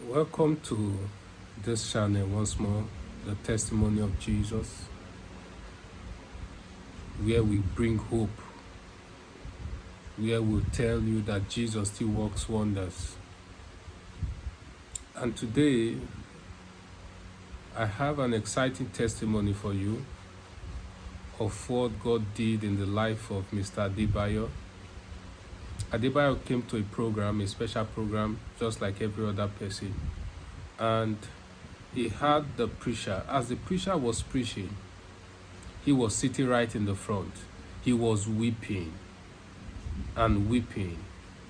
Welcome to this channel once more, the testimony of Jesus, where we bring hope, where we tell you that Jesus still works wonders. And today, I have an exciting testimony for you of what God did in the life of Mr. Adebayo. Adebayo came to a program, a special program, just like every other person. And he had the preacher. As the preacher was preaching, he was sitting right in the front. He was weeping and weeping.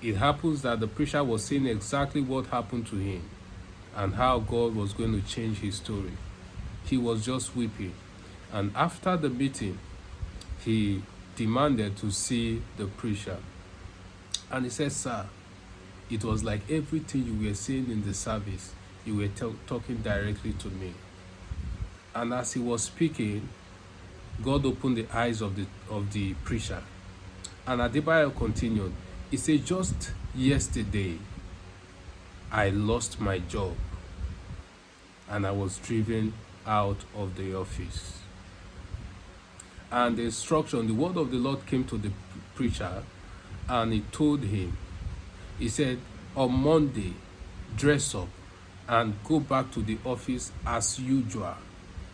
It happens that the preacher was saying exactly what happened to him and how God was going to change his story. He was just weeping. And after the meeting, he demanded to see the preacher. And he said, "Sir, it was like everything you were saying in the service, you were talking directly to me." And as he was speaking, God opened the eyes of the preacher. And Adebayo continued. He said, "Just yesterday, I lost my job and I was driven out of the office." And the instruction, the word of the Lord came to the preacher, and he told him, he said, "On Monday, dress up and go back to the office as usual."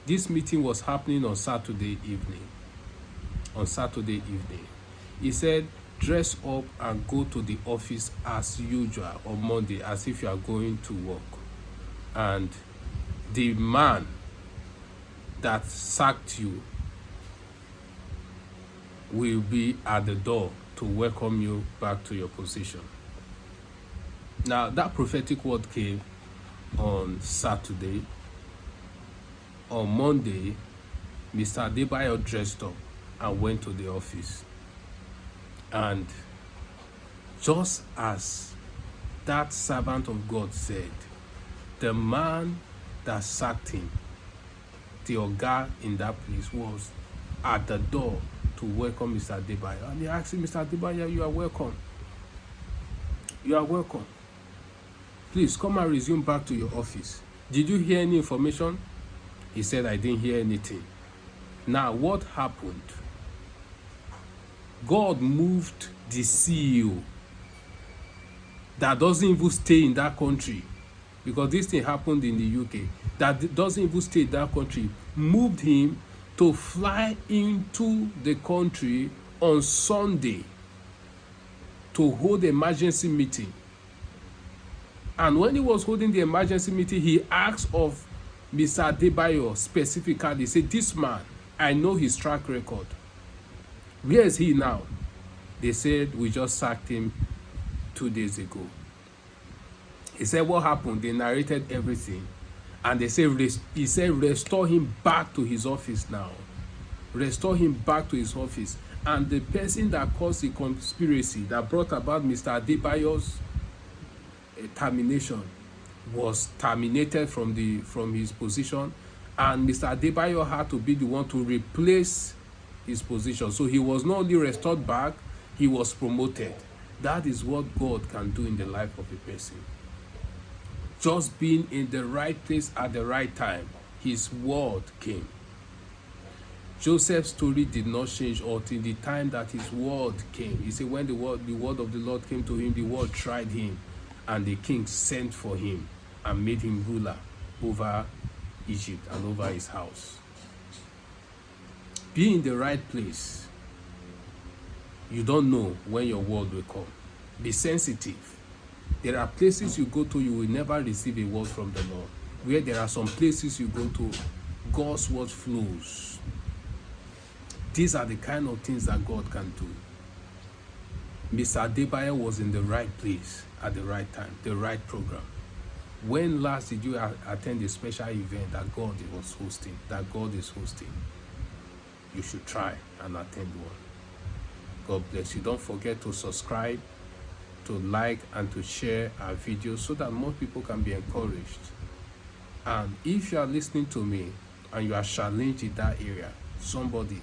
This meeting was happening on Saturday evening. He said, "Dress up and go to the office as usual on Monday, as if you are going to work. And the man that sacked you will be at the door to welcome you back to your position." Now, that prophetic word came on Saturday. On Monday, Mr. Adebayo dressed up and went to the office. And just as that servant of God said, the man that sacked him, the oga in that place, was at the door to welcome Mr. Adebayo. And he asked him, "Mr. Adebayo, you are welcome. You are welcome. Please come and resume back to your office. Did you hear any information?" He said, "I didn't hear anything." Now, what happened? God moved the CEO that doesn't even stay in that country, because this thing happened in the UK, that doesn't even stay in that country, moved him to fly into the country on Sunday to hold an emergency meeting. And when he was holding the emergency meeting, he asked of Mr. Adebayo specifically. He said, "This man, I know his track record. Where is he now?" They said, "We just sacked him 2 days ago." He said, "What happened?" They narrated everything. And they said, he said, "Restore him back to his office now. Restore him back to his office." And the person that caused the conspiracy that brought about Mr. Adebayo's termination was terminated from his position, and Mr. Adebayo had to be the one to replace his position. So he was not only restored back, he was promoted. That is what God can do in the life of a person. Just being in the right place at the right time, his word came. Joseph's story did not change until the time that his word came. He said, when the word of the Lord came to him, the word tried him, and the king sent for him and made him ruler over Egypt and over his house. Be in the right place. You don't know when your word will come. Be sensitive. There are places you go to, you will never receive a word from the Lord. Where there are some places you go to, God's word flows. These are the kind of things that God can do. Mr. Adebayo was in the right place at the right time, the right program. When last did you attend a special event that God is hosting? You should try and attend one. God bless you. Don't forget to subscribe, to like, and to share our videos so that more people can be encouraged. And if you are listening to me and you are challenged in that area, somebody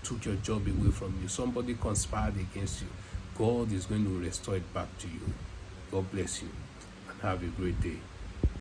took your job away from you, somebody conspired against you, God is going to restore it back to you. God bless you and have a great day.